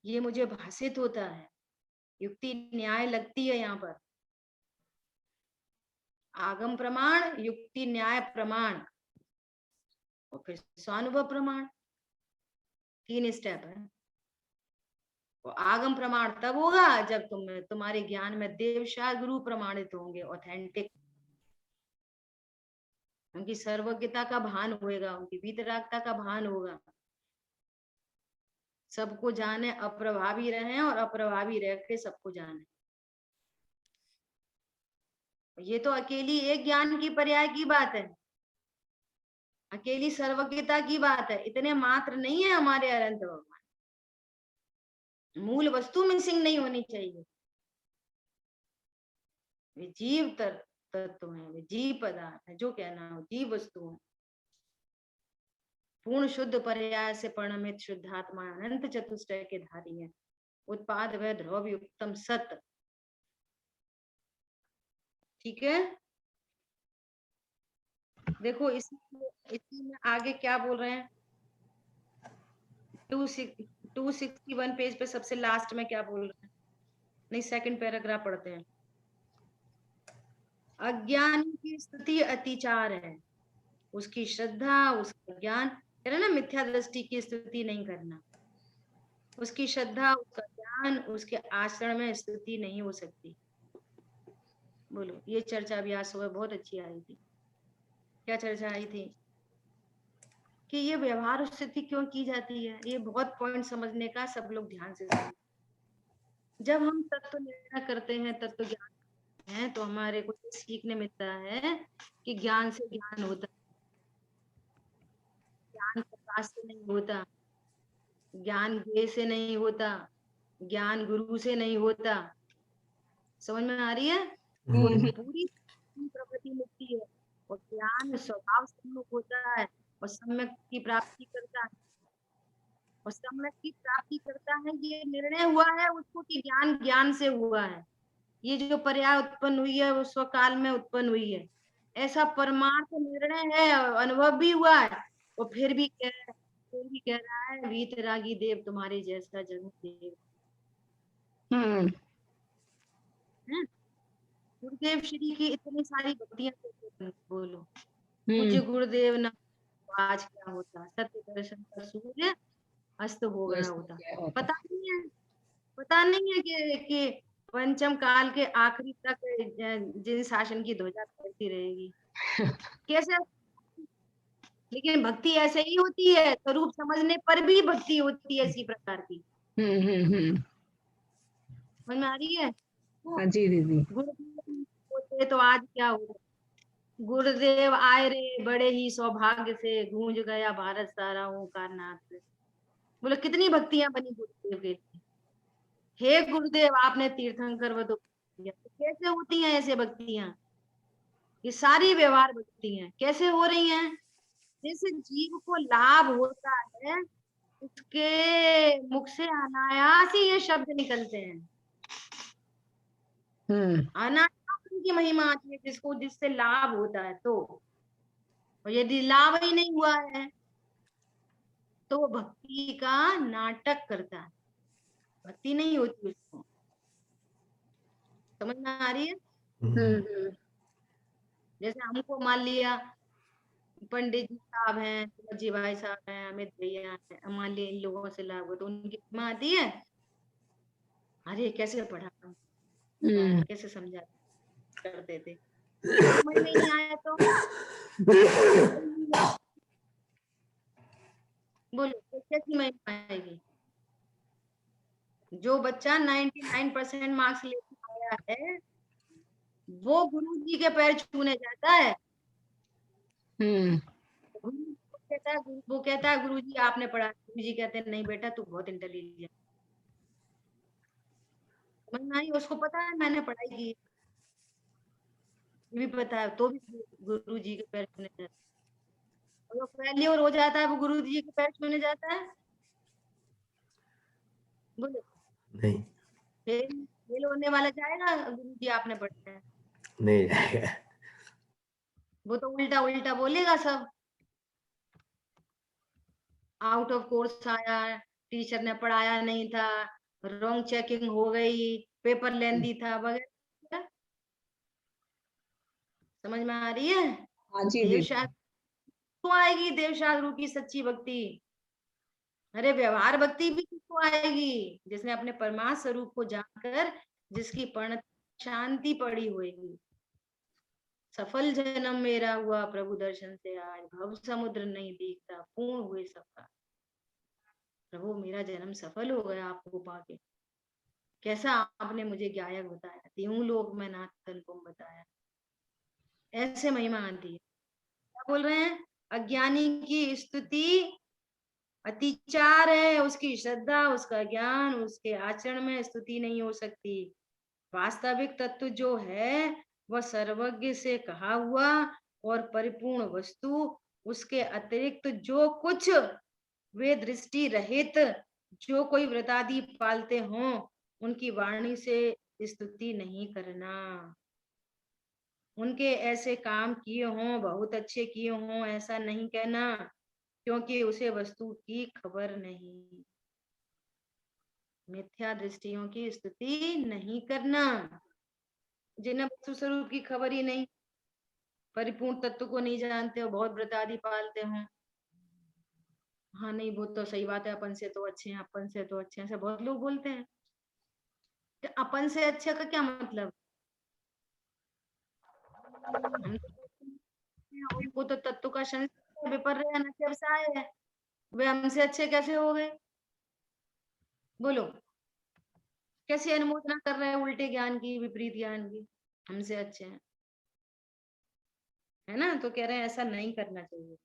ये मुझे भाषित होता है, युक्ति न्याय लगती है यहाँ पर। आगम प्रमाण, युक्ति न्याय प्रमाण और फिर स्वानुभव प्रमाण, 3 स्टेप है। और आगम प्रमाण तब होगा जब तुम्हारे ज्ञान में देवशाह गुरु प्रमाणित होंगे, ऑथेंटिक, उनकी सर्वज्ञता का भान होएगा, उनकी वीतरागता का भान होगा, सबको जाने, अप्रभावी रहे और अप्रभावी रह के सबको जाने। ये तो अकेली एक ज्ञान की पर्याय की बात है, अकेली सर्वज्ञता की बात है, इतने मात्र नहीं है हमारे अनंत भगवान। मूल वस्तु मिसिंग नहीं होनी चाहिए। वे जीव तत्व है, वे जीव पदार्थ है, जो कहना हो जीव वस्तु है। पूर्ण शुद्ध पर्याय से परिणमित शुद्धात्मा अनंत चतुष्टय के धारी है, उत्पाद व ध्रुव युक्तम सत। ठीक है, देखो इसी में आगे क्या बोल रहे हैं, 261 पेज पे सबसे लास्ट में क्या बोल रहे हैं, नहीं सेकंड पैराग्राफ पढ़ते हैं। अज्ञानी की स्थिति अतिचार है, उसकी श्रद्धा, उसका ज्ञान, कह रहे ना मिथ्या दृष्टि की स्थिति नहीं करना, उसकी श्रद्धा, उसका ज्ञान, उसके आचरण में स्थिति नहीं हो सकती। बोलो, ये चर्चा भी आज सुबह बहुत अच्छी आई थी। क्या चर्चा आई थी कि ये व्यवहार स्थिति क्यों की जाती है, ये बहुत पॉइंट समझने का, सब लोग ध्यान से समझ। जब हम तत्व निर्णय करते हैं, तत्व ज्ञान है, तो हमारे को सीखने मिलता है कि ज्ञान से ज्ञान होता है, ज्ञान प्रकाश से नहीं होता, ज्ञान ज्ञेय से नहीं होता, ज्ञान गुरु से नहीं होता। समझ में आ रही है? पूरी प्रकृति मुक्ति है और ज्ञान स्वभाव सम्मुख होता है और सम्यक की प्राप्ति करता है, और सम्यक की प्राप्ति करता है, ये निर्णय हुआ है उसको कि ज्ञान ज्ञान से हुआ है। ये जो पर्याय उत्पन्न हुई है वो स्वकाल में उत्पन्न हुई है, ऐसा परमार्थ निर्णय है, अनुभव भी हुआ है। और फिर भी कह रहा है वीतरागी देव तुम्हारे जैसा जन्म देव। गुरुदेव श्री की इतनी सारी भक्तियां, बोलो पूज्य गुरुदेव न आज क्या होता, सत्य दर्शन का सूर्य अस्त हो गया होता। पता नहीं है कि पंचम काल के आखिरी तक जिन शासन की ध्वजा फहरती रहेगी कैसे। लेकिन भक्ति ऐसे ही होती है, स्वरूप समझने पर भी भक्ति होती है इसी प्रकार की। समझ में आ रही है? जी दीदी। गुरुदेव होते तो आज क्या होता। गुरुदेव आए रे बड़े ही सौभाग्य से, गूंज गया भारत सारा ओंकार नाथ। बोलो कितनी भक्तियां बनी गुरुदेव के लिए। हे गुरुदेव आपने तीर्थंकर तो कैसे होती हैं ऐसे भक्तियां, ये सारी व्यवहार भक्ति हैं, कैसे हो रही हैं? जैसे जीव को लाभ होता है उसके मुख से अनायास ही ये शब्द निकलते हैं। अनायास की महिमा आती है जिसको, जिससे लाभ होता है। तो और यदि लाभ ही नहीं हुआ है तो भक्ति का नाटक करता है। भक्ति नहीं होती उसको। समझ में आ रही है? जैसे हमको मान लिया पंडित जी साहब हैं, जी भाई साहब हैं, अमित भैया हैं, मान लिया इन लोगों से लाभ हो तो उनकी महिमा आती है। अरे कैसे पढ़ा, कैसे समझा करते थे, समझ में ही नहीं आया तो बोलो तो कैसी महिमा आएगी? जो बच्चा 99% मार्क्स लेके आया है वो गुरु जी के पैर छूने जाता है। वो कहता है गुरु जी आपने पढ़ा, गुरु जी कहते हैं नहीं बेटा तू बहुत इंटेलिजेंट। समझ में आई? उसको पता है मैंने पढ़ाई की, ये भी पता है, तो भी गुरु जी के पैर छूने जाता है। वो फेल्योर हो जाता है, वो गुरु जी के पैर छूने जाता है। बोलो नहीं, फेल होने वाला जाएगा गुरु जी आपने पढ़ा है? नहीं जाएगा। वो तो उल्टा उल्टा बोलेगा सब। आउट ऑफ कोर्स आया, टीचर ने पढ़ाया नहीं था, रॉन्ग चेकिंग हो गई, पेपर लेंदी था वगैरह। समझ में आ रही है? हाँ जी देव दीदी। शास्त्र तो आएगी, देव शास्त्रों की सच्ची भक्ति। अरे व्यवहार भक्ति भी किसको आएगी? जिसने अपने परमात्म स्वरूप को जानकर जिसकी पूर्ण शांति पड़ी होगी। सफल जन्म मेरा हुआ प्रभु दर्शन से आज, भव समुद्र नहीं दिखता पूर्ण हुए सबका। प्रभु मेरा जन्म सफल हो गया आपको पाके, कैसा आपने मुझे गायक बताया, त्यों लोग में नाथ तन बताया। ऐसे महिमा आती है। क्या बोल रहे हैं? अज्ञानी की स्तुति अतिचार है, उसकी श्रद्धा, उसका ज्ञान, उसके आचरण में स्तुति नहीं हो सकती। वास्तविक तत्व जो है वह सर्वज्ञ से कहा हुआ और परिपूर्ण वस्तु, उसके अतिरिक्त जो कुछ वे दृष्टि रहित जो कोई व्रतादि पालते हों उनकी वाणी से स्तुति नहीं करना। उनके ऐसे काम किए हों, बहुत अच्छे किए हों, ऐसा नहीं कहना, क्योंकि उसे वस्तु की खबर नहीं। मिथ्या दृष्टियों की स्तुति नहीं करना, जिन्हें वस्तु स्वरूप की खबर ही नहीं, परिपूर्ण तत्व को नहीं जानते हो, बहुत व्रतादि पालते हो। हाँ नहीं वो तो सही बात है, अपन से तो अच्छे हैं, अपन से तो अच्छे हैं, ऐसे बहुत लोग बोलते हैं। तो अपन से अच्छे का क्या मतलब? हम तो उनको तो तत्व का संशय विपर्य अनवस्थाएं है, वे हमसे अच्छे कैसे हो गए? बोलो कैसे अनुमोदना कर रहे हैं उल्टे ज्ञान की, विपरीत ज्ञान की? हमसे अच्छे हैं, है ना? तो कह रहे हैं ऐसा नहीं करना चाहिए।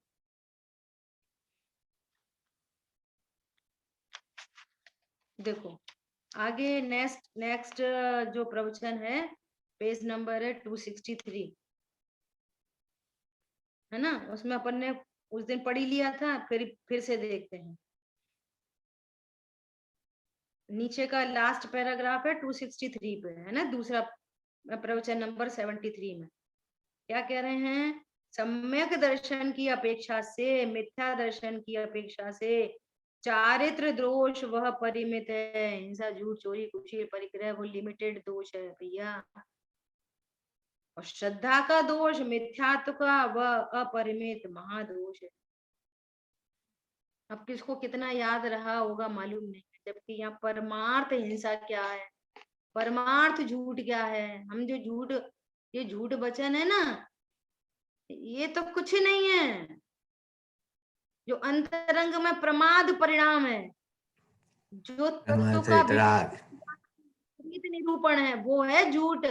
देखो आगे नेक्स्ट जो प्रवचन है, पेज नंबर है 263, है ना? उसमें अपन ने उस दिन पढ़ी लिया था, फिर से देखते हैं। नीचे का लास्ट पैराग्राफ है 263 पे, है ना? दूसरा प्रवचन नंबर 73 में क्या कह रहे हैं? सम्यक दर्शन की अपेक्षा से, मिथ्या दर्शन की अपेक्षा से चारित्र दोष वह परिमित है। हिंसा, झूठ, चोरी, कुशील, परिग्रह वो लिमिटेड दोष है भैया। और श्रद्धा का दोष, मिथ्यात्व का वह अपरिमित महादोष है। अब किसको कितना याद रहा होगा मालूम नहीं, जबकि यहाँ परमार्थ हिंसा क्या है, परमार्थ झूठ क्या है। हम जो झूठ, ये झूठ वचन है ना, ये तो कुछ नहीं है। जो अंतरंग में प्रमाद परिणाम है, जो तत्व का विपरीत निरूपण है, वो है झूठ।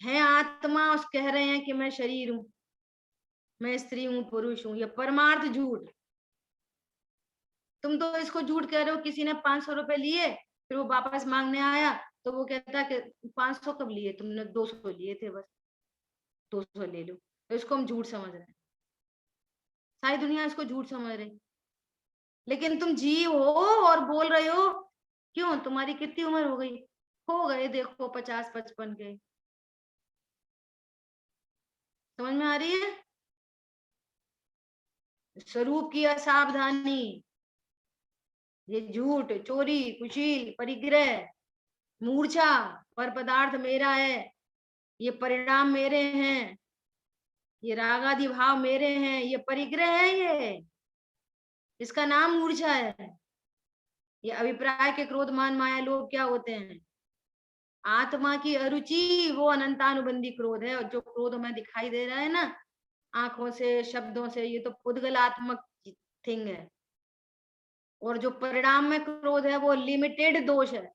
है आत्मा, उस कह रहे हैं कि मैं शरीर हूं, मैं स्त्री हूं, पुरुष हूं, ये परमार्थ झूठ। तुम तो इसको झूठ कह रहे हो। किसी ने 500 रुपए लिए, फिर वो वापस मांगने आया तो वो कहता कि 500 कब लिए तुमने? 200 लिए थे बस, 200 ले लो। तो इसको हम झूठ समझ रहे हैं, सारी दुनिया इसको झूठ समझ रही। लेकिन तुम जीव हो और बोल रहे हो। क्यों? तुम्हारी कितनी उम्र हो गई? हो गए देखो 50-55 के। समझ में आ रही है? स्वरूप की असावधानी, ये झूठ, चोरी, कुशील, परिग्रह, मूर्छा, पर पदार्थ मेरा है, ये परिणाम मेरे हैं, ये रागादि भाव मेरे हैं, ये परिग्रह है, ये इसका नाम मूर्छा है। ये अभिप्राय के क्रोध मान माया लोभ क्या होते हैं? आत्मा की अरुचि वो अनंतानुबंधी क्रोध है। और जो क्रोध हमें दिखाई दे रहा है ना आंखों से, शब्दों से, ये तो पुद्गलात्मक थिंग है। और जो परिणाम में क्रोध है वो लिमिटेड दोष है।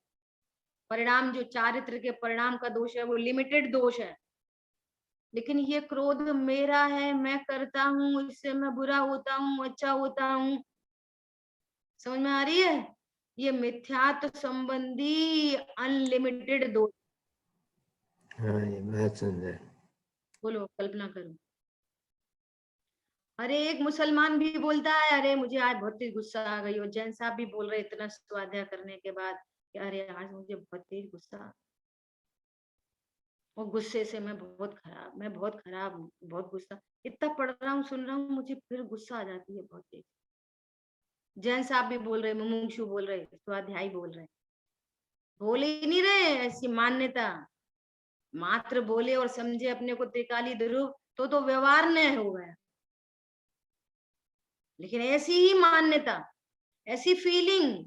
परिणाम जो चारित्र के परिणाम का दोष है वो लिमिटेड दोष है। लेकिन ये क्रोध मेरा है, मैं करता हूँ, इससे मैं बुरा होता हूँ, अच्छा होता हूँ, समझ में आ रही है? ये मिथ्यात्व संबंधी अनलिमिटेड दोष। हाँ, ये बहुत सुंदर। बोलो, कल्पना करो। अरे एक मुसलमान भी बोलता है, अरे मुझे आज बहुत तेज गुस्सा आ गई। और जैन साहब भी बोल रहे इतना स्वाध्याय करने के बाद कि अरे आज मुझे बहुत तेज गुस्सा, और गुस्से से मैं बहुत खराब हूँ, बहुत गुस्सा, इतना पढ़ रहा हूँ, सुन रहा हूँ, मुझे फिर गुस्सा आ जाती है बहुत तेज। जैन साहब भी बोल रहे, मुमुक्षु बोल रहे, स्वाध्यायी बोल रहे, बोल ही नहीं रहे ऐसी मान्यता। मात्र बोले और समझे अपने को त्रिकाली ध्रुव तो व्यवहार न हो गया। लेकिन ऐसी ही मान्यता, ऐसी फीलिंग,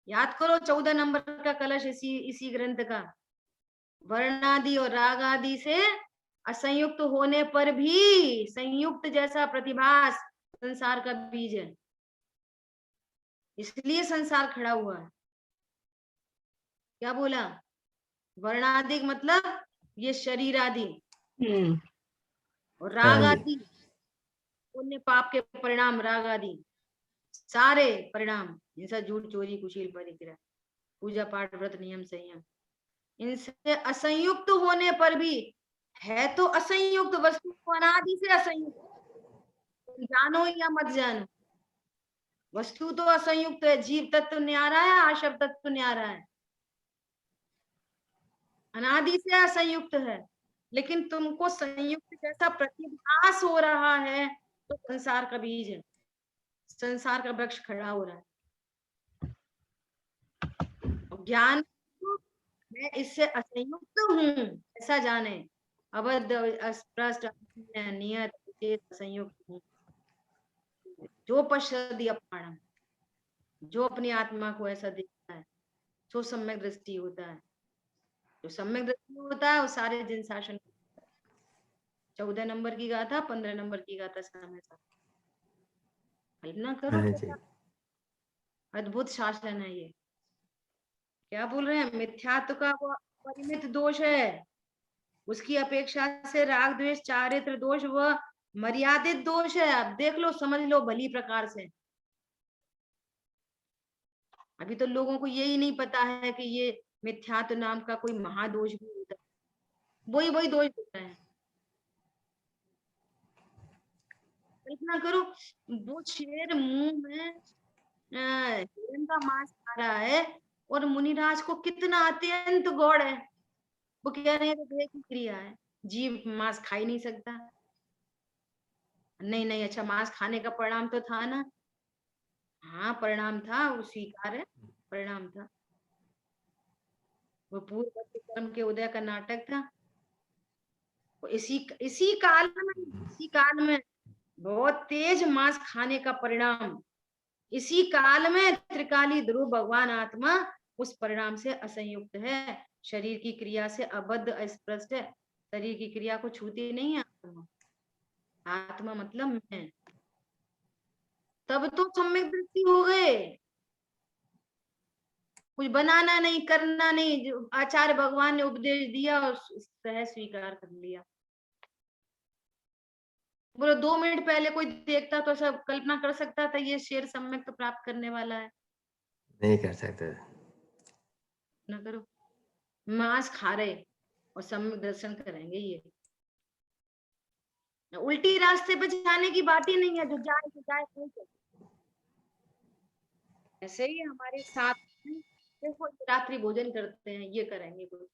याद करो 14 नंबर का कलश इसी ग्रंथ का, वर्णादि और राग आदि से असंयुक्त होने पर भी संयुक्त जैसा प्रतिभास संसार का बीज है, इसलिए संसार खड़ा हुआ है। क्या बोला? वर्णादि मतलब ये शरीर आदि, और राग हाँ जी। आदि पुण्य पाप के परिणाम, राग आदि सारे परिणाम, जैसा झूठ, चोरी, कुशील, परिग्रह, पूजा पाठ, व्रत, नियम, संयम, इनसे असंयुक्त होने पर भी है तो असंयुक्त वस्तु, अनादि से असंयुक्त, जानो या मत जानो, वस्तु तो असंयुक्त है। जीव तत्व न्यारा है, आशव तत्व न्यारा है, अनादि से असंयुक्त है। लेकिन तुमको संयुक्त जैसा प्रतिभास हो रहा है तो संसार का बीज है, संसार का वृक्ष खड़ा हो रहा है। ज्ञान मैं इससे असंयुक्त हूँ ऐसा जाने, अबद्ध, अस्पष्ट, नियत, संयुक्त हूँ। जो पश्यति अपाणम, जो अपनी आत्मा को ऐसा देखता है, सो सम्यक दृष्टि होता है। जो सम्यक दृष्टि होता है वो सारे जिन शासन, 14 नंबर की गाथा, 15 नंबर की गाथा समय साथ कल्पना करो, हाँ जी। अद्भुत शासन है ये। क्या बोल रहे हैं? मिथ्यात्व का वो परिमित दोष है, उसकी अपेक्षा से राग द्वेष चारित्र दोष वह मर्यादित दोष है। अब देख लो, समझ लो भली प्रकार से। अभी तो लोगों को यही नहीं पता है कि ये मिथ्यात्व नाम का कोई महादोष भी होता है, वही दोष होता है। कल्पना करो, वो शेर मुंह में हिरण का मांस खा रहा है और मुनिराज को कितना अत्यंत गौड़ है, वो कह रहे हैं देह की क्रिया है, जीव मांस खा ही नहीं सकता। नहीं, अच्छा मांस खाने का परिणाम तो था ना? हाँ परिणाम था, वो स्वीकार है, परिणाम था, वो पूर्व कर्म के उदय का नाटक था। इसी काल में बहुत तेज मांस खाने का परिणाम, इसी काल में त्रिकाली ध्रुव भगवान आत्मा उस परिणाम से असंयुक्त है, शरीर की क्रिया से अबद्ध, अस्पृष्ट है, शरीर की क्रिया को छूती नहीं है आत्मा। आत्मा मतलब मैं, तब तो सम्यक दृष्टि हो गए। कुछ बनाना नहीं, करना नहीं, जो आचार्य भगवान ने उपदेश दिया और सहज स्वीकार कर लिया। बोलो 2 मिनट पहले कोई देखता तो सब कल्पना कर सकता था ये शेर सम्यक तो प्राप्त करने वाला है? नहीं कर सकते। ना करो, मांस खा रहे और सम्यक दर्शन करेंगे, ये उल्टी रास्ते पे जाने की बात ही नहीं है। जो जाए तो जाए, कोई चले। ऐसे ही हमारे साथ में देखो रात्रि भोजन करते हैं, ये करेंगे कुछ,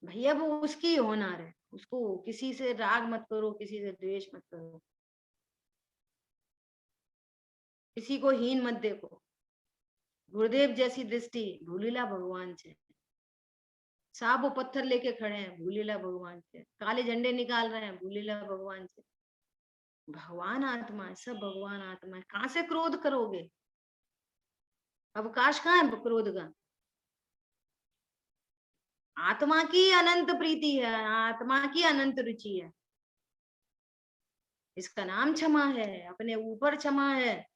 भैया वो उसकी होनहार है, उसको किसी से राग मत करो, किसी से द्वेष मत करो। किसी को हीन मत देखो। गुरुदेव जैसी दृष्टि भूलीला भगवान छे। साब वो पत्थर लेके खड़े हैं, भूलीला भगवान छे। काले झंडे निकाल रहे हैं, भूलीला भगवान छे। भगवान आत्मा है, सब भगवान आत्मा है। कहां से क्रोध करोगे? अवकाश कहाँ है क्रोध का? आत्मा की अनंत प्रीति है, आत्मा की अनंत रुचि है। इसका नाम क्षमा है। अपने ऊपर क्षमा है,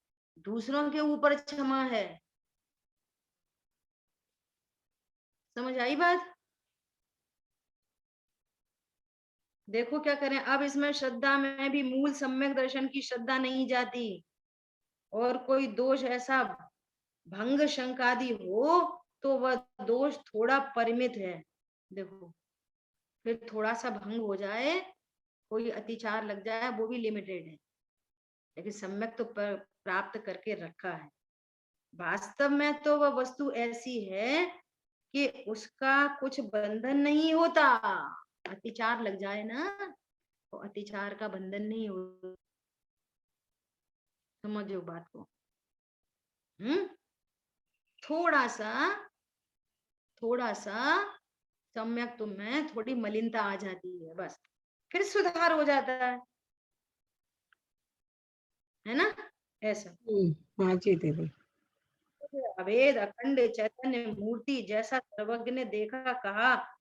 दूसरों के ऊपर क्षमा है। समझ आई बात? देखो क्या करें अब। इसमें श्रद्धा में भी मूल सम्यक दर्शन की श्रद्धा नहीं जाती, और कोई दोष ऐसा भंग शंकादि हो तो वह दोष थोड़ा परिमित है। देखो, फिर थोड़ा सा भंग हो जाए, कोई अतिचार लग जाए, वो भी लिमिटेड है, लेकिन सम्यक तो प्राप्त करके रखा है। वास्तव में तो वह वस्तु ऐसी है कि उसका कुछ बंधन नहीं होता। अतिचार लग जाए ना, तो अतिचार का बंधन नहीं होता। समझो बात को। थोड़ा सा सम्यक तुम में थोड़ी मलिनता आ जाती है, बस फिर सुधार हो जाता है ना? ऐसा हाँ जी दीदी। अभेद अखंड चैतन्य मूर्ति जैसा सर्वज्ञ ने देखा कहा,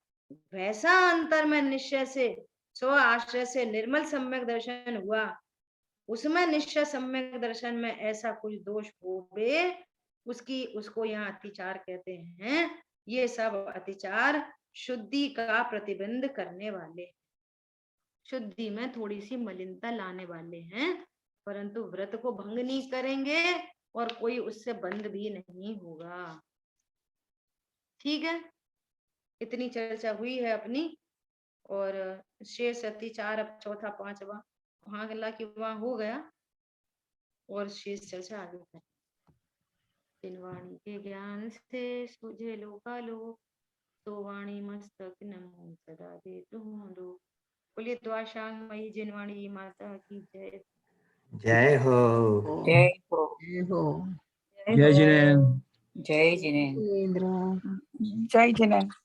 वैसा अंतर में निश्चय से स्व आश्रय से निर्मल सम्यक दर्शन हुआ। उसमें निश्चय सम्यक दर्शन में ऐसा कुछ दोष होवे, उसको यहाँ अतिचार कहते हैं। ये सब अतिचार शुद्धि का प्रतिबंध करने वाले, शुद्धि में थोड़ी सी मलिनता लाने वाले हैं, परंतु व्रत को भंग नहीं करेंगे और कोई उससे बंद भी नहीं होगा। ठीक है, इतनी चर्चा हुई है अपनी। और शेष अतिचार अब चौथा पांचवा वहां गला कि वहां हो गया, और शेष चर्चा आगे है। जिन वाणी के ज्ञान से सूझे लोकालोक, तो वाणी मस्तक नमो सदा दे तुम लोग। बोलिए द्वाशांग मई जिनवाणी माता की जय। जय हो। जय हो। जय हो। जय जिनेन्द्र। जय जिनेन्द्र। इंद्र। जय जिनेन्द्र।